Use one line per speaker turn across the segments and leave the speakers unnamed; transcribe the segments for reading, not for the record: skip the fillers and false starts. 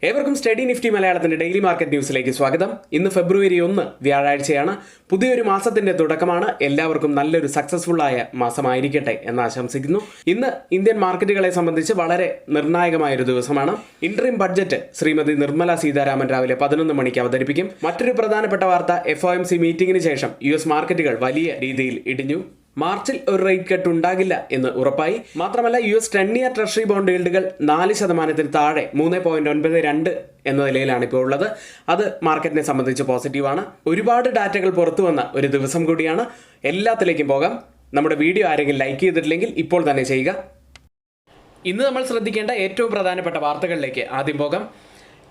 ഏവർക്കും study Nifty മലയാളത്തിന്റെ daily market ന്യൂസിലേക്ക് സ്വാഗതം. ഇന്ന് ഫെബ്രുവരി 1 വ്യാഴാഴ്ചയാണ്. പുതിയൊരു മാസത്തിന്റെ തുടക്കമാണ്. എല്ലാവർക്കും നല്ലൊരു സക്സസ്ഫുൾ ആയ മാസമായിരിക്കട്ടെ എന്ന് ആശംസിക്കുന്നു. ഇന്ന് ഇന്ത്യൻ മാർക്കറ്റുകളെ സംബന്ധിച്ച് വളരെ നിർണായകമായൊരു ദിവസമാണ്. ഇന്ററിം ബഡ്ജറ്റ് ശ്രീമതി നിർമ്മല സീതാരാമൻ രാവിലെ 11 മണിക്ക് അവതരിപ്പിക്കും. മറ്റൊരു പ്രധാനപ്പെട്ട വാർത്ത, FOMC മീറ്റിംഗിന് ശേഷം US മാർക്കറ്റുകൾ വലിയ രീതിയിൽ ഇടിഞ്ഞു. മാർച്ചിൽ ഒരു റേറ്റ് കട്ട് ഉണ്ടാകില്ല എന്ന് ഉറപ്പായി. മാത്രമല്ല US 10-year ട്രഷറി ബോണ്ട് ഈൽഡുകൾ 4% താഴെ 3.92 എന്ന നിലയിലാണ് ഇപ്പോൾ ഉള്ളത്. അത് മാർക്കറ്റിനെ സംബന്ധിച്ച് പോസിറ്റീവാണ്. ഒരുപാട് ഡാറ്റകൾ പുറത്തു വന്ന ഒരു ദിവസം കൂടിയാണ്. എല്ലാത്തിലേക്കും പോകാം. നമ്മുടെ വീഡിയോ ആരെങ്കിലും ലൈക്ക് ചെയ്തിട്ടില്ലെങ്കിൽ ഇപ്പോൾ തന്നെ ചെയ്യുക. ഇന്ന് നമ്മൾ ശ്രദ്ധിക്കേണ്ട ഏറ്റവും പ്രധാനപ്പെട്ട വാർത്തകളിലേക്ക് ആദ്യം പോകാം.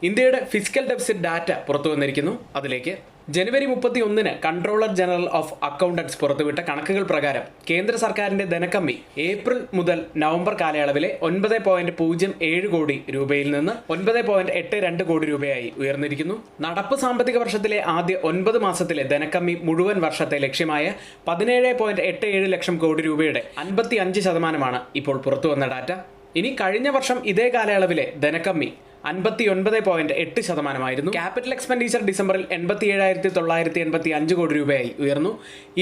ഇന്ത്യയുടെ ഫിസിക്കൽ ഡെഫിസിറ്റ് ഡാറ്റ പുറത്തു വന്നിരിക്കുന്നു. അതിലേക്ക് ജനുവരി 31 കൺട്രോളർ ജനറൽ ഓഫ് അക്കൗണ്ടൻസ് പുറത്തുവിട്ട കണക്കുകൾ പ്രകാരം കേന്ദ്ര സർക്കാരിന്റെ ധനക്കമ്മി ഏപ്രിൽ മുതൽ നവംബർ കാലയളവിലെ 9.07 കോടി രൂപയിൽ നിന്ന് 9.82 കോടി രൂപയായി ഉയർന്നിരിക്കുന്നു. നടപ്പ് സാമ്പത്തിക വർഷത്തിലെ ആദ്യ 9 മാസത്തിലെ ധനക്കമ്മി മുഴുവൻ വർഷത്തെ ലക്ഷ്യമായ 17.87 ലക്ഷം കോടി രൂപയുടെ 55% ഇപ്പോൾ പുറത്തുവന്ന ഡാറ്റ. ഇനി കഴിഞ്ഞ വർഷം ഇതേ കാലയളവിലെ ധനക്കമ്മി 59.8%. ക്യാപിറ്റൽ എക്സ്പെൻഡിച്ചർ ഡിസംബറിൽ 87,985 കോടി രൂപയായി ഉയർന്നു.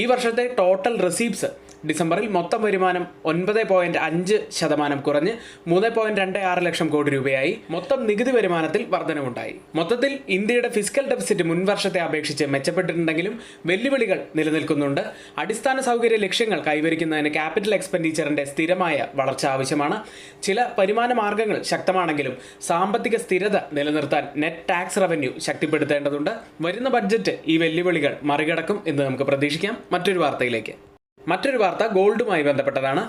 ഈ വർഷത്തെ ടോട്ടൽ റിസീപ്റ്റ്സ് ഡിസംബറിൽ മൊത്തം വരുമാനം 9.5% കുറഞ്ഞ് 3.26 ലക്ഷം കോടി രൂപയായി. മൊത്തം നികുതി വരുമാനത്തിൽ വർധനവുണ്ടായി. മൊത്തത്തിൽ ഇന്ത്യയുടെ ഫിസിക്കൽ ഡെഫിസിറ്റ് മുൻവർഷത്തെ അപേക്ഷിച്ച് മെച്ചപ്പെട്ടിട്ടുണ്ടെങ്കിലും വെല്ലുവിളികൾ നിലനിൽക്കുന്നുണ്ട്. അടിസ്ഥാന സൗകര്യ ലക്ഷ്യങ്ങൾ കൈവരിക്കുന്നതിന് ക്യാപിറ്റൽ എക്സ്പെൻഡിച്ചറിന്റെ സ്ഥിരമായ വളർച്ച ആവശ്യമാണ്. ചില വരുമാന മാർഗങ്ങൾ ശക്തമാണെങ്കിലും സാമ്പത്തിക സ്ഥിരത നിലനിർത്താൻ നെറ്റ് ടാക്സ് റവന്യൂ ശക്തിപ്പെടുത്തേണ്ടതുണ്ട്. വരുന്ന ബഡ്ജറ്റ് ഈ വെല്ലുവിളികൾ മറികടക്കും എന്ന് നമുക്ക് പ്രതീക്ഷിക്കാം. മറ്റൊരു വാർത്ത ഗോൾഡുമായി ബന്ധപ്പെട്ടതാണ്.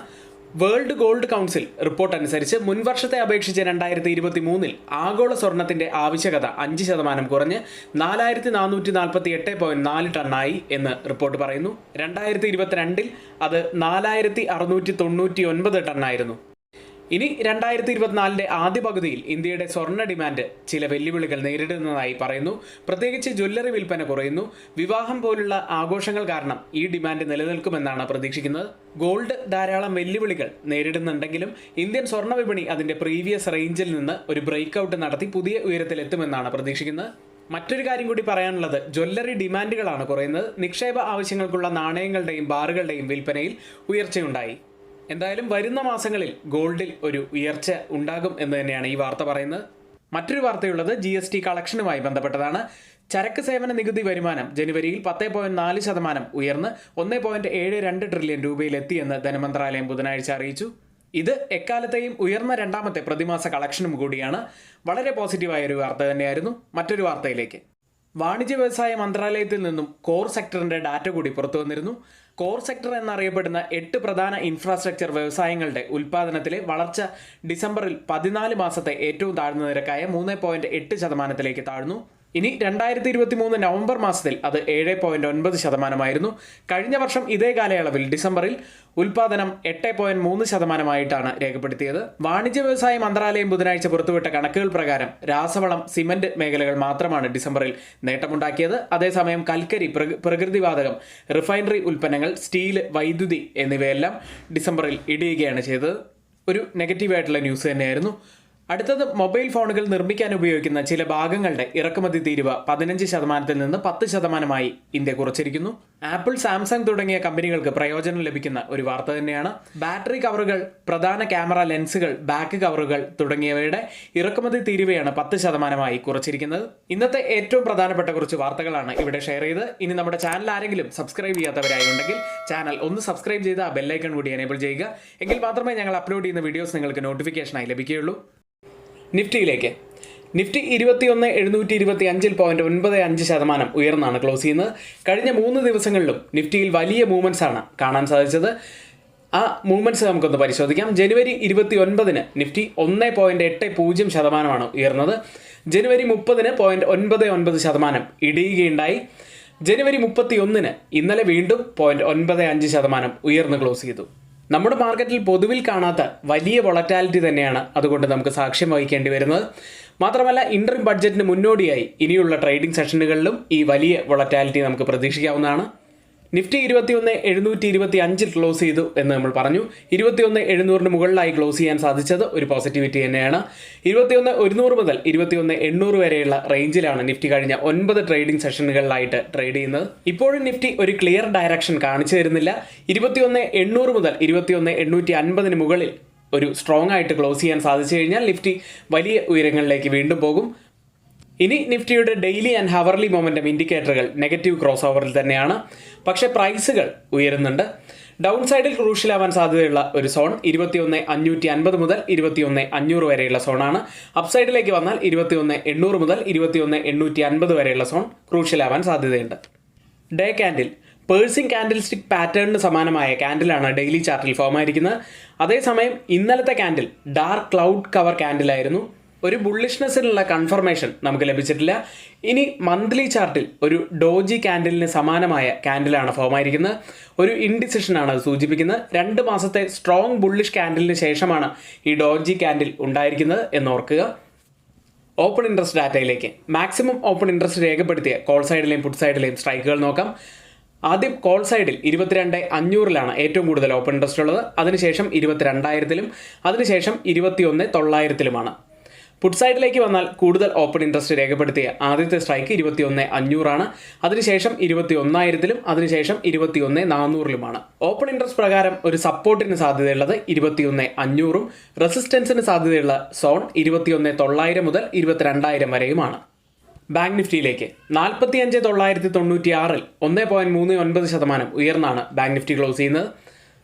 വേൾഡ് ഗോൾഡ് കൗൺസിൽ റിപ്പോർട്ട് അനുസരിച്ച് മുൻവർഷത്തെ അപേക്ഷിച്ച് 2023 ആഗോള സ്വർണത്തിന്റെ ആവശ്യകത 5% കുറഞ്ഞ് 4448.4 ടണ്ണായി എന്ന് റിപ്പോർട്ട് പറയുന്നു. 2022 അത് 4699 ടണ്ണായിരുന്നു. ഇനി 2024 ആദ്യ പകുതിയിൽ ഇന്ത്യയുടെ സ്വർണ്ണ ഡിമാൻഡ് ചില വെല്ലുവിളികൾ നേരിടുന്നതായി പറയുന്നു. പ്രത്യേകിച്ച് ജ്വല്ലറി വിൽപ്പന കുറയുന്നു. വിവാഹം പോലുള്ള ആഘോഷങ്ങൾ കാരണം ഈ ഡിമാൻഡ് നിലനിൽക്കുമെന്നാണ് പ്രതീക്ഷിക്കുന്നത്. ഗോൾഡ് ധാരാളം വെല്ലുവിളികൾ നേരിടുന്നുണ്ടെങ്കിലും ഇന്ത്യൻ സ്വർണ്ണ വിപണി അതിന്റെ പ്രീവിയസ് റേഞ്ചിൽ നിന്ന് ഒരു ബ്രേക്ക് നടത്തി പുതിയ ഉയരത്തിലെത്തുമെന്നാണ് പ്രതീക്ഷിക്കുന്നത്. മറ്റൊരു കാര്യം കൂടി പറയാനുള്ളത്, ജ്വല്ലറി ഡിമാൻഡുകളാണ് കുറയുന്നത്. നിക്ഷേപ ആവശ്യങ്ങൾക്കുള്ള നാണയങ്ങളുടെയും ബാറുകളുടെയും വിൽപ്പനയിൽ ഉയർച്ചയുണ്ടായി. എന്തായാലും വരുന്ന മാസങ്ങളിൽ ഗോൾഡിൽ ഒരു ഉയർച്ച ഉണ്ടാകും എന്ന് തന്നെയാണ് ഈ വാർത്ത പറയുന്നത്. മറ്റൊരു വാർത്തയുള്ളത് GST കളക്ഷനുമായി ബന്ധപ്പെട്ടതാണ്. ചരക്ക് സേവന നികുതി വരുമാനം ജനുവരിയിൽ 10.4% ഉയർന്ന് 1.72 ട്രില്യൺ രൂപയിലെത്തിയെന്ന് ധനമന്ത്രാലയം ബുധനാഴ്ച അറിയിച്ചു. ഇത് എക്കാലത്തെയും ഉയർന്ന രണ്ടാമത്തെ പ്രതിമാസ കളക്ഷനും കൂടിയാണ്. വളരെ പോസിറ്റീവായ ഒരു വാർത്ത തന്നെയായിരുന്നു. മറ്റൊരു വാർത്തയിലേക്ക്, വാണിജ്യ വ്യവസായ മന്ത്രാലയത്തിൽ നിന്നും കോർ സെക്ടറിന്റെ ഡാറ്റ കൂടി പുറത്തു വന്നിരുന്നു. കോർ സെക്ടർ എന്നറിയപ്പെടുന്ന 8 പ്രധാന ഇൻഫ്രാസ്ട്രക്ചർ വ്യവസായങ്ങളുടെ ഉൽപ്പാദനത്തിലെ വളർച്ച ഡിസംബറിൽ 14 മാസത്തെ ഏറ്റവും താഴ്ന്ന നിരക്കായ 3.8% താഴ്ന്നു. ഇനി 2023 നവംബർ മാസത്തിൽ അത് 7.9%. കഴിഞ്ഞ വർഷം ഇതേ കാലയളവിൽ ഡിസംബറിൽ ഉൽപാദനം 8.3% രേഖപ്പെടുത്തിയത്. വാണിജ്യ വ്യവസായ മന്ത്രാലയം ബുധനാഴ്ച പുറത്തുവിട്ട കണക്കുകൾ പ്രകാരം രാസവളം, സിമന്റ് മേഖലകൾ മാത്രമാണ് ഡിസംബറിൽ നേട്ടമുണ്ടാക്കിയത്. അതേസമയം കൽക്കരി, പ്രകൃതിവാതകം, റിഫൈനറി ഉൽപ്പന്നങ്ങൾ, സ്റ്റീല്, വൈദ്യുതി എന്നിവയെല്ലാം ഡിസംബറിൽ ഇടിയുകയാണ് ചെയ്തത്. ഒരു നെഗറ്റീവായിട്ടുള്ള ന്യൂസ് തന്നെയായിരുന്നു. അടുത്തത്, മൊബൈൽ ഫോണുകൾ നിർമ്മിക്കാൻ ഉപയോഗിക്കുന്ന ചില ഭാഗങ്ങളുടെ ഇറക്കുമതി തീരുവ 15% നിന്ന് 10% ഇന്ത്യ കുറച്ചിരിക്കുന്നു. ആപ്പിൾ, സാംസങ് തുടങ്ങിയ കമ്പനികൾക്ക് പ്രയോജനം ലഭിക്കുന്ന ഒരു വാർത്ത തന്നെയാണ്. ബാറ്ററി കവറുകൾ, പ്രധാന ക്യാമറ ലെൻസുകൾ, ബാക്ക് കവറുകൾ തുടങ്ങിയവയുടെ ഇറക്കുമതി തീരുവയാണ് 10% കുറച്ചിരിക്കുന്നത്. ഇന്നത്തെ ഏറ്റവും പ്രധാനപ്പെട്ട കുറച്ച് വാർത്തകളാണ് ഇവിടെ ഷെയർ ചെയ്ത്. ഇനി നമ്മുടെ ചാനൽ ആരെങ്കിലും സബ്സ്ക്രൈബ് ചെയ്യാത്തവരായുണ്ടെങ്കിൽ ചാനൽ ഒന്ന് സബ്സ്ക്രൈബ് ചെയ്ത് ആ ബെല്ലൈക്കൺ കൂടി എനേബിൾ ചെയ്യുക. എങ്കിൽ മാത്രമേ ഞങ്ങൾ അപ്ലോഡ് ചെയ്യുന്ന വീഡിയോസ് നിങ്ങൾക്ക് നോട്ടിഫിക്കേഷനായി ലഭിക്കുകയുള്ളൂ. നിഫ്റ്റിയിലേക്ക്, നിഫ്റ്റി 21,725.95% ഉയർന്നാണ് ക്ലോസ് ചെയ്യുന്നത്. കഴിഞ്ഞ 3 ദിവസങ്ങളിലും നിഫ്റ്റിയിൽ വലിയ മൂവ്മെൻറ്റ്സ് ആണ് കാണാൻ സാധിച്ചത്. ആ മൂവ്മെൻറ്റ്സ് നമുക്കൊന്ന് പരിശോധിക്കാം. ജനുവരി 29 നിഫ്റ്റി 1.80% ഉയർന്നത്. ജനുവരി 30 0.99% ഇടിയുകയുണ്ടായി. ജനുവരി 31 ഇന്നലെ വീണ്ടും 0.95% ഉയർന്ന് ക്ലോസ് ചെയ്തു. നമ്മുടെ മാർക്കറ്റിൽ പൊതുവിൽ കാണാത്ത വലിയ വൊളറ്റാലിറ്റി തന്നെയാണ് അതുകൊണ്ട് നമുക്ക് സാക്ഷ്യം വഹിക്കേണ്ടി വരുന്നത്. മാത്രമല്ല ഇൻട്രീം ബഡ്ജറ്റിന് മുന്നോടിയായി ഇനിയുള്ള ട്രേഡിംഗ് സെഷനുകളിലും ഈ വലിയ വൊളറ്റാലിറ്റി നമുക്ക് പ്രതീക്ഷിക്കാവുന്നതാണ്. നിഫ്റ്റി 21,725 ക്ലോസ് ചെയ്തു എന്ന് നമ്മൾ പറഞ്ഞു. 21,700 മുകളിലായി ക്ലോസ് ചെയ്യാൻ സാധിച്ചത് ഒരു പോസിറ്റിവിറ്റി തന്നെയാണ്. 21,100 മുതൽ 21,800 വരെയുള്ള റേഞ്ചിലാണ് നിഫ്റ്റി കഴിഞ്ഞ 9 ട്രേഡിംഗ് സെഷനുകളിലായിട്ട് ട്രേഡ് ചെയ്യുന്നത്. ഇപ്പോഴും നിഫ്റ്റി ഒരു ക്ലിയർ ഡയറക്ഷൻ കാണിച്ചു തരുന്നില്ല. 21,800 മുതൽ 21,850 മുകളിൽ ഒരു സ്ട്രോങ് ആയിട്ട് ക്ലോസ് ചെയ്യാൻ സാധിച്ചു കഴിഞ്ഞാൽ നിഫ്റ്റി വലിയ ഉയരങ്ങളിലേക്ക് വീണ്ടും പോകും. ഇനി നിഫ്റ്റിയുടെ ഡെയിലി ആൻഡ് ഹവർലി മൊമെന്റം ഇൻഡിക്കേറ്ററുകൾ നെഗറ്റീവ് ക്രോസ് ഓവറിൽ തന്നെയാണ്. പക്ഷേ പ്രൈസുകൾ ഉയരുന്നുണ്ട്. ഡൗൺ സൈഡിൽ ക്രൂഷ്യലാവാൻ സാധ്യതയുള്ള ഒരു സോൺ 21,550 മുതൽ 21,500 വരെയുള്ള സോണാണ്. അപ്സൈഡിലേക്ക് വന്നാൽ 21,800 മുതൽ 21,850 വരെയുള്ള സോൺ ക്രൂഷ്യലാവാൻ സാധ്യതയുണ്ട്. Day candle piercing candle stick പാറ്റേണിന് സമാനമായ ക്യാൻഡിലാണ് ഡെയിലി ചാർട്ടിൽ ഫോം ആയിരിക്കുന്നത്. അതേസമയം ഇന്നലത്തെ ക്യാൻഡിൽ ഡാർക്ക് ക്ലൗഡ് കവർ ക്യാൻഡിലായിരുന്നു. ഒരു ബുള്ളിഷ്നെസ്സിനുള്ള കൺഫർമേഷൻ നമുക്ക് ലഭിച്ചിട്ടില്ല. ഇനി മന്ത്ലി ചാർട്ടിൽ ഒരു ഡോജി ക്യാൻഡിലിന് സമാനമായ ക്യാൻഡിലാണ് ഫോം ആയിരിക്കുന്നത്. ഒരു ഇൻഡിസിഷനാണ് അത് സൂചിപ്പിക്കുന്നത്. 2 മാസത്തെ സ്ട്രോങ് ബുള്ളിഷ് ക്യാൻഡിലിന് ശേഷമാണ് ഈ ഡോജി ക്യാൻഡിൽ ഉണ്ടായിരിക്കുന്നത് എന്നോർക്കുക. ഓപ്പൺ ഇൻട്രസ്റ്റ് ഡാറ്റയിലേക്ക് മാക്സിമം ഓപ്പൺ ഇൻട്രസ്റ്റ് രേഖപ്പെടുത്തിയ കോൾ സൈഡിലെയും പുട്ട് സൈഡിലെയും സ്ട്രൈക്കുകൾ നോക്കാം. ആദ്യം കോൾ സൈഡിൽ 22,500 ഏറ്റവും കൂടുതൽ ഓപ്പൺ ഇൻട്രസ്റ്റ് ഉള്ളത്. അതിനുശേഷം 22,000 അതിനുശേഷം 21,900 പുട്ട് സൈഡിലേക്ക് വന്നാൽ കൂടുതൽ ഓപ്പൺ ഇൻട്രസ്റ്റ് രേഖപ്പെടുത്തിയ ആദ്യത്തെ സ്ട്രൈക്ക് 21,500 അതിനുശേഷം 21,000 അതിനുശേഷം 21,400 ഓപ്പൺ ഇൻട്രസ്റ്റ് പ്രകാരം ഒരു സപ്പോർട്ടിന് സാധ്യതയുള്ളത് 21,500 റെസിസ്റ്റൻസിന് സാധ്യതയുള്ള സോൺ 21,900 മുതൽ 22,000 വരെയുമാണ്. ബാങ്ക് നിഫ്റ്റിയിലേക്ക് 45,996 1.39% ഉയർന്നാണ് ബാങ്ക് നിഫ്റ്റി ക്ലോസ് ചെയ്യുന്നത്.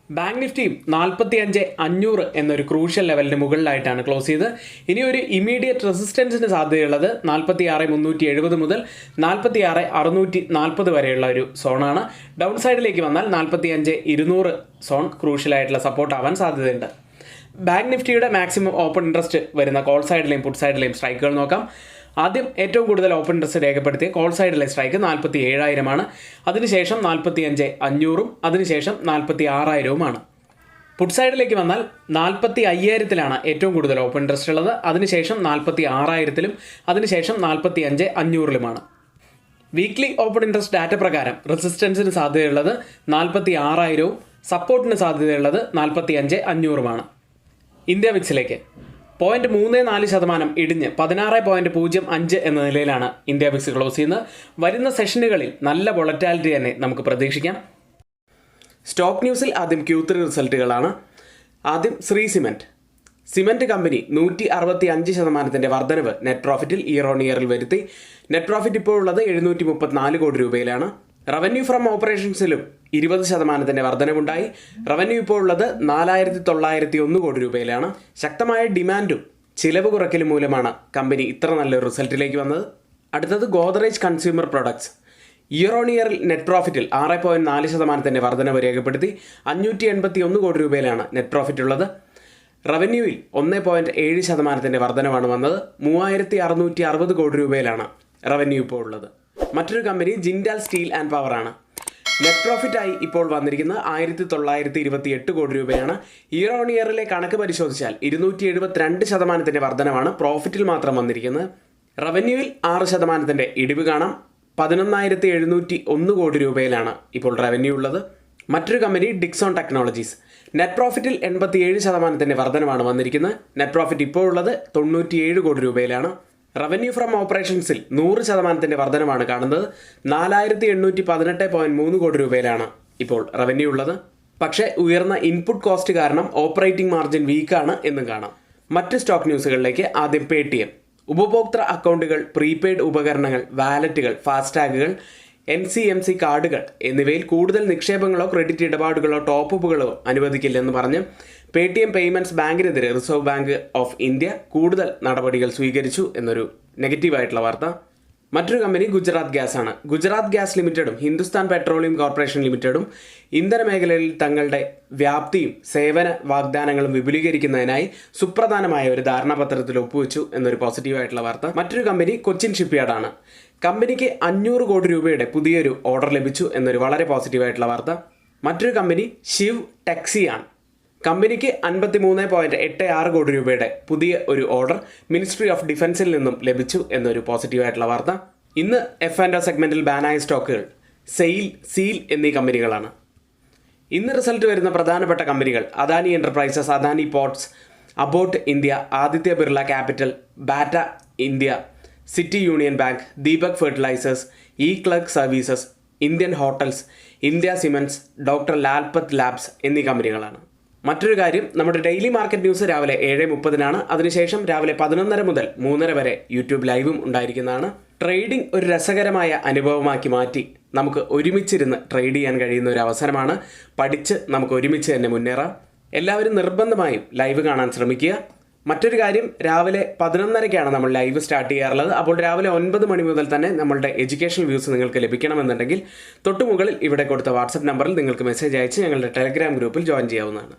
ബാങ്ക് നിഫ്റ്റിയും 45,500 എന്നൊരു ക്രൂഷ്യൽ ലെവലിന് മുകളിലായിട്ടാണ് ക്ലോസ് ചെയ്തത്. ഇനി ഒരു ഇമീഡിയറ്റ് റെസിസ്റ്റൻസിന് സാധ്യതയുള്ളത് 46,370 മുതൽ 46,640 വരെയുള്ള ഒരു സോണാണ്. ഡൗൺ സൈഡിലേക്ക് വന്നാൽ 45,200 സോൺ ക്രൂഷ്യലായിട്ടുള്ള സപ്പോർട്ട് ആവാൻ സാധ്യതയുണ്ട്. ബാങ്ക് നിഫ്റ്റിയുടെ മാക്സിമം ഓപ്പൺ ഇൻട്രസ്റ്റ് വരുന്ന കോൾ സൈഡിലെയും പുട്ട് സൈഡിലെയും സ്ട്രൈക്കുകൾ നോക്കാം. ആദ്യം ഏറ്റവും കൂടുതൽ ഓപ്പൺ ഇൻട്രസ്റ്റ് രേഖപ്പെടുത്തിയ കോൾ സൈഡിലെ സ്ട്രൈക്ക് 47,000 അതിനുശേഷം 45,500 അതിനുശേഷം 46,000 പുട്ട് സൈഡിലേക്ക് വന്നാൽ 45,000 ഏറ്റവും കൂടുതൽ ഓപ്പൺ ഇൻട്രസ്റ്റ് ഉള്ളത്. അതിനുശേഷം 46,000 അതിനുശേഷം 45,500 വീക്ക്ലി ഓപ്പൺ ഇൻട്രസ്റ്റ് ഡാറ്റ പ്രകാരം റെസിസ്റ്റൻസിന് സാധ്യതയുള്ളത് 46,000 സപ്പോർട്ടിന് സാധ്യതയുള്ളത് 45,500 ഇന്ത്യ വിക്സിലേക്ക് 0.34% ഇടിഞ്ഞ് 16.05 എന്ന നിലയിലാണ് ഇന്ത്യ വിക്സ് ക്ലോസ് ചെയ്യുന്നത്. വരുന്ന സെഷനുകളിൽ നല്ല വൊളറ്റാലിറ്റി തന്നെ നമുക്ക് പ്രതീക്ഷിക്കാം. സ്റ്റോക്ക് ന്യൂസിൽ ആദ്യം Q3 റിസൾട്ടുകളാണ്. ആദ്യം ശ്രീ സിമെൻറ്റ് കമ്പനി 165% വർധനവ് നെറ്റ് പ്രോഫിറ്റിൽ ഇയർ ഓൺ ഇയറിൽ വരുത്തി. നെറ്റ് പ്രോഫിറ്റ് ഇപ്പോൾ ഉള്ളത് 734 കോടി രൂപയിലാണ്. റവന്യൂ ഫ്രം ഓപ്പറേഷൻസിലും 20% വർധനവുണ്ടായി. റവന്യൂ ഇപ്പോൾ ഉള്ളത് 4,901 കോടി രൂപയിലാണ്. ശക്തമായ ഡിമാൻഡും ചിലവ് കുറയ്ക്കലും മൂലമാണ് കമ്പനി ഇത്ര നല്ലൊരു റിസൾട്ടിലേക്ക് വന്നത്. അടുത്തത് Godrej consumer products year on ഇയറിൽ നെറ്റ് പ്രോഫിറ്റിൽ 6.4% വർധനവ് രേഖപ്പെടുത്തി. 581 കോടി രൂപയിലാണ് നെറ്റ് പ്രോഫിറ്റ് ഉള്ളത്. റവന്യൂവിൽ 1.7% വർധനവാണ് വന്നത്. 3,660 കോടി രൂപയിലാണ് റവന്യൂ ഇപ്പോൾ ഉള്ളത്. മറ്റൊരു company Jindal steel and power ആണ്. നെറ്റ് പ്രോഫിറ്റായി ഇപ്പോൾ വന്നിരിക്കുന്നത് 1,928 കോടി രൂപയാണ്. ഇയർ ഓൺ ഇയറിലെ കണക്ക് പരിശോധിച്ചാൽ 272% വർധനവാണ് പ്രോഫിറ്റിൽ മാത്രം വന്നിരിക്കുന്നത്. റവന്യൂവിൽ 6% ഇടിവ് കാണാം. 11,701 കോടി രൂപയിലാണ് ഇപ്പോൾ റവന്യൂ ഉള്ളത്. മറ്റൊരു കമ്പനി ഡിക്സോൺ ടെക്നോളജീസ് നെറ്റ് പ്രോഫിറ്റിൽ 87% വർധനവാണ് വന്നിരിക്കുന്നത്. നെറ്റ് പ്രോഫിറ്റ് ഇപ്പോൾ ഉള്ളത് 97 കോടി രൂപയിലാണ്. റവന്യൂ ഫ്രം ഓപ്പറേഷൻസിൽ 100% വർധനമാണ് കാണുന്നത്. 4,818.3 കോടി രൂപയിലാണ് ഇപ്പോൾ റവന്യൂ ഉള്ളത്. പക്ഷേ ഉയർന്ന ഇൻപുട്ട് കോസ്റ്റ് കാരണം ഓപ്പറേറ്റിംഗ് മാർജിൻ വീക്കാണ് എന്നും കാണാം. മറ്റ് സ്റ്റോക്ക് ന്യൂസുകളിലേക്ക് ആദ്യം പേടിഎം ഉപഭോക്തൃ അക്കൗണ്ടുകൾ, പ്രീപെയ്ഡ് ഉപകരണങ്ങൾ, വാലറ്റുകൾ, ഫാസ്ടാഗുകൾ, NCMC കാർഡുകൾ എന്നിവയിൽ കൂടുതൽ നിക്ഷേപങ്ങളോ ക്രെഡിറ്റ് ഇടപാടുകളോ ടോപ്പുകളോ അനുവദിക്കില്ലെന്ന് പറഞ്ഞ് പേടിഎം പേയ്മെൻറ്റ്സ് ബാങ്കിനെതിരെ റിസർവ് ബാങ്ക് ഓഫ് ഇന്ത്യ കൂടുതൽ നടപടികൾ സ്വീകരിച്ചു എന്നൊരു നെഗറ്റീവായിട്ടുള്ള വാർത്ത. മറ്റൊരു കമ്പനി ഗുജറാത്ത് ഗ്യാസ് ആണ്. ഗുജറാത്ത് ഗ്യാസ് ലിമിറ്റഡും ഹിന്ദുസ്ഥാൻ പെട്രോളിയം കോർപ്പറേഷൻ ലിമിറ്റഡും ഇന്ധന മേഖലയിൽ തങ്ങളുടെ വ്യാപ്തിയും സേവന വാഗ്ദാനങ്ങളും വിപുലീകരിക്കുന്നതിനായി സുപ്രധാനമായ ഒരു ധാരണാപത്രത്തിൽ ഒപ്പുവെച്ചു എന്നൊരു പോസിറ്റീവായിട്ടുള്ള വാർത്ത. മറ്റൊരു കമ്പനി കൊച്ചിൻ ഷിപ്പ്യാർഡാണ്. കമ്പനിക്ക് 500 കോടി രൂപയുടെ പുതിയൊരു ഓർഡർ ലഭിച്ചു എന്നൊരു വളരെ പോസിറ്റീവായിട്ടുള്ള വാർത്ത. മറ്റൊരു കമ്പനി ശിവ് ടാക്സിയാണ്. കമ്പനിക്ക് 53.86 കോടി രൂപയുടെ പുതിയ ഒരു ഓർഡർ മിനിസ്ട്രി ഓഫ് ഡിഫൻസിൽ നിന്നും ലഭിച്ചു എന്നൊരു പോസിറ്റീവായിട്ടുള്ള വാർത്ത. ഇന്ന് F&O സെഗ്മെന്റിൽ ബാനായ സ്റ്റോക്കുകൾ സെയിൽ, സീൽ എന്നീ കമ്പനികളാണ്. ഇന്ന് റിസൾട്ട് വരുന്ന പ്രധാനപ്പെട്ട കമ്പനികൾ Adani enterprises, Adani ports, Abbott India, Aditya Birla capital, Bata India, city union bank, Deepak fertilisers, eClerx services, Indian hotels, India Siemens, doctor Lalpath labs എന്നീ കമ്പനികളാണ്. മറ്റൊരു കാര്യം, നമ്മുടെ ഡെയിലി മാർക്കറ്റ് ന്യൂസ് രാവിലെ 7:30 അതിനുശേഷം രാവിലെ 11:30 മുതൽ 3:30 വരെ യൂട്യൂബ് ലൈവും ഉണ്ടായിരിക്കുന്നതാണ്. ട്രേഡിംഗ് ഒരു രസകരമായ അനുഭവമാക്കി മാറ്റി നമുക്ക് ഒരുമിച്ചിരുന്ന് ട്രേഡ് ചെയ്യാൻ കഴിയുന്ന ഒരു അവസരമാണ്. പഠിച്ച് നമുക്ക് ഒരുമിച്ച് തന്നെ മുന്നേറാം. എല്ലാവരും നിർബന്ധമായും ലൈവ് കാണാൻ ശ്രമിക്കുക. മറ്റൊരു കാര്യം, രാവിലെ 11:30 നമ്മൾ ലൈവ് സ്റ്റാർട്ട് ചെയ്യാറുള്ളത്. അപ്പോൾ രാവിലെ 9 മണി മുതൽ തന്നെ നമ്മളുടെ എഡ്യൂക്കേഷണൽ വ്യൂസ് നിങ്ങൾക്ക് ലഭിക്കണമെന്നുണ്ടെങ്കിൽ തൊട്ടുമുകളിൽ ഇവിടെ കൊടുത്ത വാട്സപ്പ് നമ്പറിൽ നിങ്ങൾക്ക് മെസ്സേജ് അയച്ച് ഞങ്ങളുടെ ടെലഗ്രാം ഗ്രൂപ്പിൽ ജോയിൻ ചെയ്യാവുന്നതാണ്.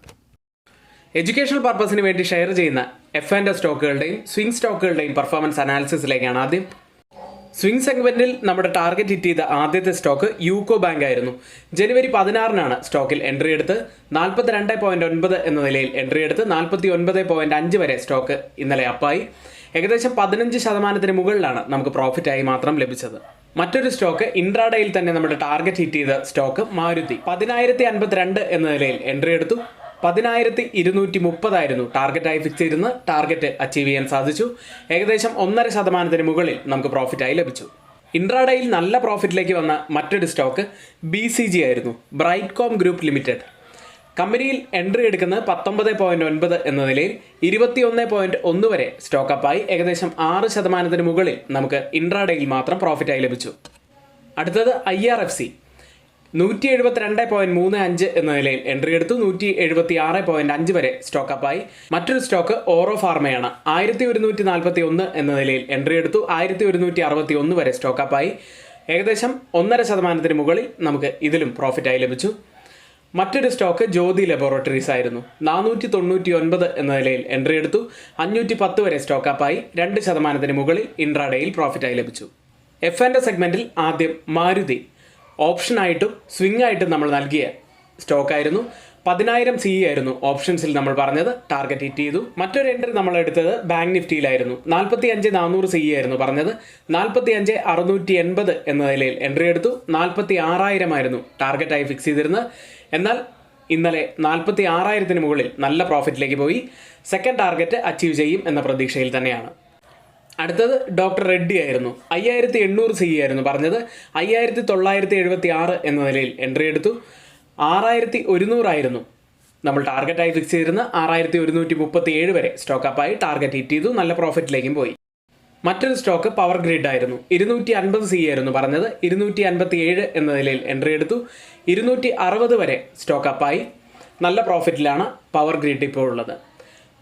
എഡ്യൂക്കേഷണൽ പർപ്പസിന് വേണ്ടി ഷെയർ ചെയ്യുന്ന F&O സ്റ്റോക്കുകളുടെയും സ്വിംഗ് സ്റ്റോക്കുകളുടെയും പെർഫോമൻസ് അനാലിസിസിലേക്കാണ് ആദ്യം. സ്വിംഗ് സെഗ്മെന്റിൽ നമ്മുടെ ടാർഗറ്റ് ഹിറ്റ് ചെയ്ത ആദ്യത്തെ സ്റ്റോക്ക് യൂക്കോ ബാങ്ക് ആയിരുന്നു. ജനുവരി 16 സ്റ്റോക്കിൽ എൻട്രി എടുത്ത് 42.9 എന്ന നിലയിൽ എൻട്രി എടുത്ത് 49.5 വരെ സ്റ്റോക്ക് ഇന്നലെ അപ്പായി. ഏകദേശം 15% മുകളിലാണ് നമുക്ക് പ്രോഫിറ്റായി മാത്രം ലഭിച്ചത്. മറ്റൊരു സ്റ്റോക്ക് ഇൻട്രാഡേയിൽ തന്നെ നമ്മുടെ ടാർഗറ്റ് ഹിറ്റ് ചെയ്ത സ്റ്റോക്ക് മാരുതി 10,052 എന്ന നിലയിൽ എൻട്രി എടുത്തു. 10,230 ടാർഗറ്റായി ഫിക്സ് ചെയ്തിരുന്ന ടാർഗറ്റ് അച്ചീവ് ചെയ്യാൻ സാധിച്ചു. ഏകദേശം 1.5% മുകളിൽ നമുക്ക് പ്രോഫിറ്റായി ലഭിച്ചു. ഇൻട്രാഡേയിൽ നല്ല പ്രോഫിറ്റിലേക്ക് വന്ന മറ്റൊരു സ്റ്റോക്ക് BCG ആയിരുന്നു, ബ്രൈറ്റ്കോം ഗ്രൂപ്പ് ലിമിറ്റഡ്. കമ്പനിയിൽ എൻട്രി എടുക്കുന്നത് 19.9 എന്ന നിലയിൽ 21.1 വരെ സ്റ്റോക്ക് അപ്പായി. ഏകദേശം 6% മുകളിൽ നമുക്ക് ഇൻട്രാഡേയിൽ മാത്രം പ്രോഫിറ്റായി ലഭിച്ചു. അടുത്തത് IRFC 172.35 എന്ന നിലയിൽ എൻട്രി എടുത്തു. 176.5 വരെ സ്റ്റോക്ക് അപ്പായി. മറ്റൊരു സ്റ്റോക്ക് ഓറോ ഫാർമയാണ്. 1141 എന്ന നിലയിൽ എൻട്രി എടുത്തു. 1161 വരെ സ്റ്റോക്ക് അപ്പായി. ഏകദേശം 1.5% മുകളിൽ നമുക്ക് ഇതിലും പ്രോഫിറ്റായി ലഭിച്ചു. മറ്റൊരു സ്റ്റോക്ക് ജ്യോതി ലബോറട്ടറീസ് ആയിരുന്നു. 499 എന്ന നിലയിൽ എൻട്രി എടുത്തു. 510 വരെ സ്റ്റോക്ക് അപ്പായി. 2% മുകളിൽ ഇൻട്രാഡേയിൽ പ്രോഫിറ്റായി ലഭിച്ചു. F&O സെഗ്മെന്റിൽ ആദ്യം മാരുതി ഓപ്ഷനായിട്ടും സ്വിംഗ് ആയിട്ടും നമ്മൾ നൽകിയ സ്റ്റോക്കായിരുന്നു. 10,000 CE ആയിരുന്നു ഓപ്ഷൻസിൽ നമ്മൾ പറഞ്ഞത്, ടാർഗറ്റ് ഹിറ്റ് ചെയ്തു. മറ്റൊരു എൻട്രി നമ്മൾ എടുത്തത് ബാങ്ക് നിഫ്റ്റിയിലായിരുന്നു. 45,400 CE ആയിരുന്നു പറഞ്ഞത്. 45,680 എന്ന നിലയിൽ എൻട്രി എടുത്തു. 46,000 ആയിരുന്നു ടാർഗറ്റായി ഫിക്സ് ചെയ്തിരുന്നത്. എന്നാൽ ഇന്നലെ 46,000 മുകളിൽ നല്ല പ്രോഫിറ്റിലേക്ക് പോയി. സെക്കൻഡ് ടാർഗറ്റ് അച്ചീവ് ചെയ്യും എന്ന പ്രതീക്ഷയിൽ തന്നെയാണ്. അടുത്തത് ഡോക്ടർ റെഡ്ഡി ആയിരുന്നു. 5,800 CE ആയിരുന്നു പറഞ്ഞത്. 5,976 എന്ന നിലയിൽ എൻട്രി എടുത്തു. 6,100 ആയിരുന്നു നമ്മൾ ടാർഗറ്റായി ഫിക്സ് ചെയ്തിരുന്ന. 6,137 വരെ സ്റ്റോക്ക് അപ്പായി. ടാർഗറ്റ് ഹിറ്റ് ചെയ്തു. നല്ല പ്രോഫിറ്റിലേക്കും പോയി. മറ്റൊരു സ്റ്റോക്ക് പവർ ഗ്രിഡ് ആയിരുന്നു. 250 CE ആയിരുന്നു പറഞ്ഞത്. 257 എന്ന നിലയിൽ എൻട്രി എടുത്തു. 260 വരെ സ്റ്റോക്ക് അപ്പായി. നല്ല പ്രോഫിറ്റിലാണ് പവർ ഗ്രിഡ് ഇപ്പോൾ ഉള്ളത്.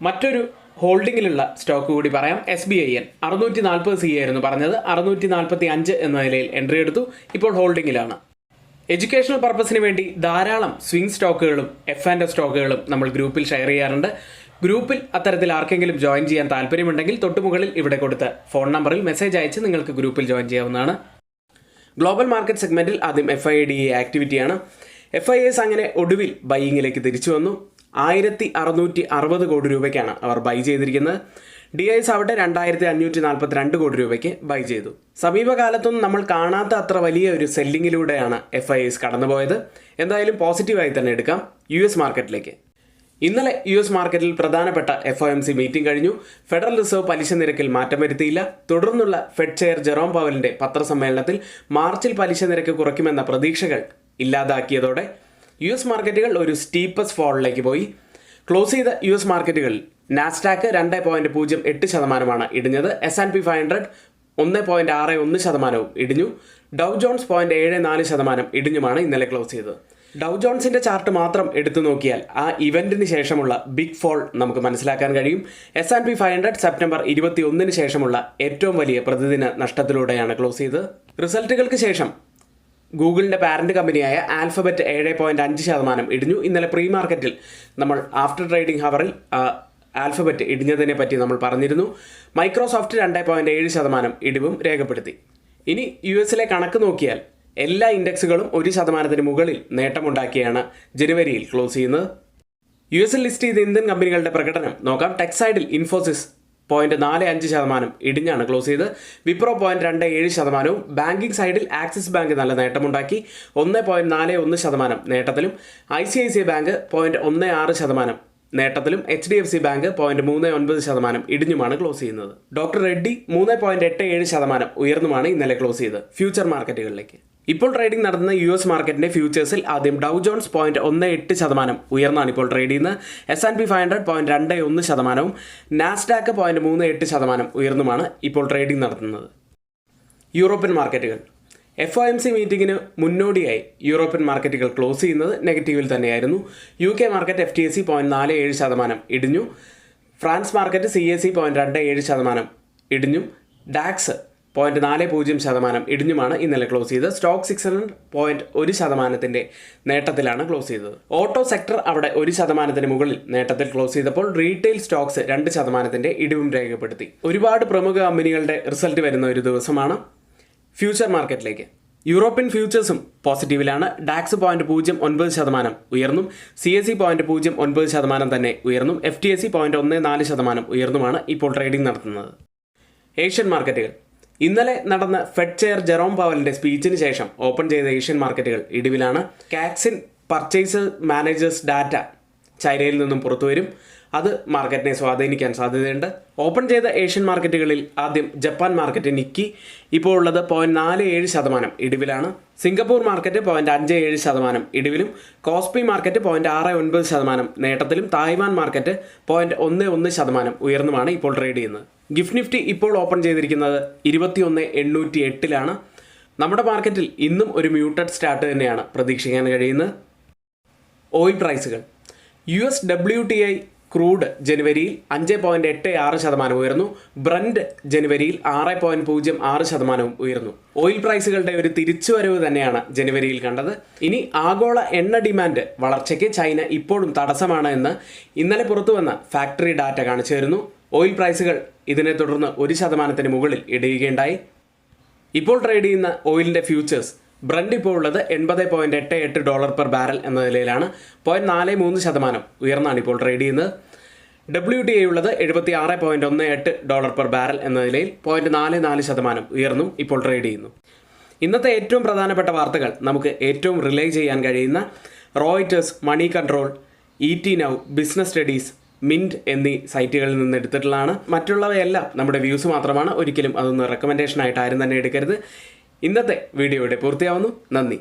മറ്റൊരു ഹോൾഡിങ്ങിലുള്ള സ്റ്റോക്ക് കൂടി പറയാം. SBIN 640 CE ആയിരുന്നു പറഞ്ഞത്. 645 എന്ന നിലയിൽ എൻട്രി എടുത്തു. ഇപ്പോൾ ഹോൾഡിങ്ങിലാണ്. എഡ്യൂക്കേഷണൽ പർപ്പസിന് വേണ്ടി ധാരാളം സ്വിംഗ് സ്റ്റോക്കുകളും F&O സ്റ്റോക്കുകളും നമ്മൾ ഗ്രൂപ്പിൽ ഷെയർ ചെയ്യാറുണ്ട്. ഗ്രൂപ്പിൽ അത്തരത്തിൽ ആർക്കെങ്കിലും ജോയിൻ ചെയ്യാൻ താല്പര്യമുണ്ടെങ്കിൽ തൊട്ടുമുകളിൽ ഇവിടെ കൊടുത്ത ഫോൺ നമ്പറിൽ മെസ്സേജ് അയച്ച് നിങ്ങൾക്ക് ഗ്രൂപ്പിൽ ജോയിൻ ചെയ്യാവുന്നതാണ്. ഗ്ലോബൽ മാർക്കറ്റ് സെഗ്മെന്റിൽ ആദ്യം FIDA ആക്ടിവിറ്റിയാണ്. FIAs അങ്ങനെ ഒടുവിൽ ബൈയിങ്ങിലേക്ക് തിരിച്ചു വന്നു. 1,660 കോടി രൂപയ്ക്കാണ് അവർ ബൈ ചെയ്തിരിക്കുന്നത്. DIs അവിടെ 2,542 കോടി രൂപയ്ക്ക് ബൈ ചെയ്തു. സമീപകാലത്തൊന്നും നമ്മൾ കാണാത്ത അത്ര വലിയ ഒരു സെല്ലിങ്ങിലൂടെയാണ് FIAs കടന്നുപോയത്. എന്തായാലും പോസിറ്റീവായി തന്നെ എടുക്കാം. US മാർക്കറ്റിലേക്ക്. ഇന്നലെ US മാർക്കറ്റിൽ പ്രധാനപ്പെട്ട FOMC മീറ്റിംഗ് കഴിഞ്ഞു. ഫെഡറൽ റിസർവ് പലിശ നിരക്കിൽ മാറ്റം വരുത്തിയില്ല. തുടർന്നുള്ള ഫെഡ് ചെയർ ജെറോം പവലിന്റെ പത്രസമ്മേളനത്തിൽ മാർച്ചിൽ പലിശ നിരക്ക് കുറയ്ക്കുമെന്ന പ്രതീക്ഷകൾ ഇല്ലാതാക്കിയതോടെ US മാർക്കറ്റുകൾ ഒരു സ്റ്റീപ്പസ് ഫോളിലേക്ക് പോയി. ക്ലോസ് ചെയ്ത US മാർക്കറ്റുകളിൽ നാസ്ഡാക്ക് 2.08% ഇടിഞ്ഞത്. S&P 500 1.61% ഇടിഞ്ഞു. ഡൗ ജോൺസ് 0.74% ഇടിഞ്ഞുമാണ് ഇന്നലെ ക്ലോസ് ചെയ്തത്. ഡൗ ജോൺസിന്റെ ചാർട്ട് മാത്രം എടുത്തു നോക്കിയാൽ ആ ഇവന്റിന് ശേഷമുള്ള ബിഗ് ഫോൾ നമുക്ക് മനസ്സിലാക്കാൻ കഴിയും. S&P 500 സെപ്റ്റംബർ 21 ശേഷമുള്ള ഏറ്റവും വലിയ പ്രതിദിന നഷ്ടത്തിലൂടെയാണ് ക്ലോസ് ചെയ്തത്. റിസൾട്ടുകൾക്ക് ശേഷം ഗൂഗിളിന്റെ പാരന്റ് കമ്പനിയായ ആൽഫബറ്റ് 7.5% ഇടിഞ്ഞു. ഇന്നലെ പ്രീ മാർക്കറ്റിൽ നമ്മൾ ആഫ്റ്റർ ട്രേഡിംഗ് ഹവറിൽ ആൽഫബറ്റ് ഇടിഞ്ഞതിനെ പറ്റി നമ്മൾ പറഞ്ഞിരുന്നു. മൈക്രോസോഫ്റ്റ് 2.7% ഇടിവും രേഖപ്പെടുത്തി. ഇനി US കണക്ക് നോക്കിയാൽ എല്ലാ ഇൻഡെക്സുകളും 1% മുകളിൽ നേട്ടമുണ്ടാക്കിയാണ് ജനുവരിയിൽ ക്ലോസ് ചെയ്യുന്നത്. US ലിസ്റ്റ് ചെയ്ത ഇന്ത്യൻ കമ്പനികളുടെ പ്രകടനം നോക്കാം. ടെക്സൈഡിൽ ഇൻഫോസിസ് 0.45% ഇടിഞ്ഞാണ് ക്ലോസ് ചെയ്ത്. വിപ്രോ 0.27%. ബാങ്കിംഗ് സൈഡിൽ ആക്സിസ് ബാങ്ക് നല്ല നേട്ടമുണ്ടാക്കി 1.41% നേട്ടത്തിലും. ICICI ബാങ്ക് 0.16% നേട്ടത്തിലും. HDFC ബാങ്ക് 0.39% ഇടിഞ്ഞുമാണ് ക്ലോസ് ചെയ്യുന്നത്. ഡോക്ടർ റെഡ്ഡി 3.87% ഉയർന്നുമാണ് ഇന്നലെ ക്ലോസ് ചെയ്തത്. ഫ്യൂച്ചർ മാർക്കറ്റുകളിലേക്ക് ഇപ്പോൾ ട്രേഡിംഗ് നടത്തുന്ന US മാർക്കറ്റിന്റെ ഫ്യൂച്ചേഴ്സിൽ ആദ്യം ഡൗ ജോൺസ് 0.18% ഉയർന്നാണ് ഇപ്പോൾ ട്രേഡ് ചെയ്യുന്നത്. S&P 500 0.21%, നാസ്ഡാക്ക് 0.38% ഉയർന്നുമാണ് ഇപ്പോൾ ട്രേഡിംഗ് നടത്തുന്നത്. യൂറോപ്യൻ മാർക്കറ്റുകൾ FOMC മീറ്റിംഗിന് മുന്നോടിയായി യൂറോപ്യൻ മാർക്കറ്റുകൾ ക്ലോസ് ചെയ്യുന്നത് നെഗറ്റീവിൽ തന്നെയായിരുന്നു. UK മാർക്കറ്റ് FTSE 0.47% ഇടിഞ്ഞു. France market CAC 0.27% ഇടിഞ്ഞും. ഡാക്സ് 0.40% ഇടിഞ്ഞുമാണ് ഇന്നലെ ക്ലോസ് ചെയ്തത്. സ്റ്റോക്ക് 600 0.1% നേട്ടത്തിലാണ് ക്ലോസ് ചെയ്തത്. ഓട്ടോ സെക്ടർ അവിടെ 1% മുകളിൽ നേട്ടത്തിൽ ക്ലോസ് ചെയ്തപ്പോൾ റീറ്റെയിൽ സ്റ്റോക്സ് 2% ഇടിവും രേഖപ്പെടുത്തി. ഒരുപാട് പ്രമുഖ കമ്പനികളുടെ റിസൾട്ട് വരുന്ന ഒരു ദിവസമാണ്. ഫ്യൂച്ചർ മാർക്കറ്റിലേക്ക് യൂറോപ്യൻ ഫ്യൂച്ചേഴ്സും പോസിറ്റീവിലാണ്. ഡാക്സ് 0.09% ഉയർന്നും. CAC 0.09% തന്നെ ഉയർന്നും. FTSE 0.14% ഉയർന്നുമാണ് ഇപ്പോൾ ട്രേഡിംഗ് നടത്തുന്നത്. ഏഷ്യൻ മാർക്കറ്റുകൾ ഇന്നലെ നടന്ന ഫെഡ് ചെയർ ജെറോം പവലിന്റെ സ്പീച്ചിന് ശേഷം ഓപ്പൺ ചെയ്ത ഏഷ്യൻ മാർക്കറ്റുകൾ ഇടിവിലാണ്. കാക്സിൻ പർച്ചേസ് മാനേജേഴ്സ് ഡാറ്റ ചൈനയിൽ നിന്നും പുറത്തുവരും. അത് മാർക്കറ്റിനെ സ്വാധീനിക്കാൻ സാധ്യതയുണ്ട്. ഓപ്പൺ ചെയ്ത ഏഷ്യൻ മാർക്കറ്റുകളിൽ ആദ്യം ജപ്പാൻ മാർക്കറ്റ് നിക്കി ഇപ്പോൾ ഉള്ളത് 0.47% ഇടിവിലാണ്. സിംഗപ്പൂർ മാർക്കറ്റ് 0.57% ഇടിവിലും. കോസ്പി മാർക്കറ്റ് 0.69% നേട്ടത്തിലും. തായ്വാൻ മാർക്കറ്റ് 0.11% ഉയർന്നുമാണ് ഇപ്പോൾ ട്രേഡ് ചെയ്യുന്നത്. ഗിഫ്റ്റ് നിഫ്റ്റി ഇപ്പോൾ ഓപ്പൺ ചെയ്തിരിക്കുന്നത് 21,808 നമ്മുടെ മാർക്കറ്റിൽ ഇന്നും ഒരു മ്യൂട്ടഡ് സ്റ്റാർട്ട് തന്നെയാണ് പ്രതീക്ഷിക്കാൻ കഴിയുന്നത്. ഓയിൽ പ്രൈസുകൾ US WTI ക്രൂഡ് ജനുവരിയിൽ 5.86% ഉയർന്നു. ബ്രന്റ് ജനുവരിയിൽ 6.06% ഉയർന്നു. ഓയിൽ പ്രൈസുകളുടെ ഒരു തിരിച്ചുവരവ് തന്നെയാണ് ജനുവരിയിൽ കണ്ടത്. ഇനി ആഗോള എണ്ണ ഡിമാൻഡ് വളർച്ചയ്ക്ക് ചൈന ഇപ്പോഴും തടസ്സമാണ് എന്ന് ഇന്നലെ പുറത്തുവന്ന ഫാക്ടറി ഡാറ്റ കാണിച്ചു തരുന്നു. ഓയിൽ പ്രൈസുകൾ ഇതിനെ തുടർന്ന് 1% മുകളിൽ ഇടിയുകയുണ്ടായി. ഇപ്പോൾ ട്രേഡ് ചെയ്യുന്ന ഓയിലിൻ്റെ ഫ്യൂച്ചേഴ്സ് ബ്രണ്ട് ഇപ്പോൾ ഉള്ളത് $80.88 പെർ ബാരൽ എന്ന നിലയിലാണ്. 0.43% ഉയർന്നാണ് ഇപ്പോൾ ട്രേഡ് ചെയ്യുന്നത്. WTI ഉള്ളത് $76.18 പെർ ബാരൽ എന്ന നിലയിൽ 0.44% ഉയർന്നും ഇപ്പോൾ ട്രേഡ് ചെയ്യുന്നു. ഇന്നത്തെ ഏറ്റവും പ്രധാനപ്പെട്ട വാർത്തകൾ നമുക്ക് ഏറ്റവും റിലേ ചെയ്യാൻ കഴിയുന്ന Reuters, money control, ET Now, business studies, mint എന്നീ സൈറ്റുകളിൽ നിന്ന് എടുത്തിട്ടുള്ളതാണ്. മറ്റുള്ളവയെല്ലാം നമ്മുടെ വ്യൂസ് മാത്രമാണ്. ഒരിക്കലും അതൊന്നും റെക്കമെൻഡേഷൻ ആയിട്ട് ആരും തന്നെ എടുക്കരുത്. ഇന്നത്തെ വീഡിയോ ഇവിടെ പൂർത്തിയാവുന്നു. നന്ദി.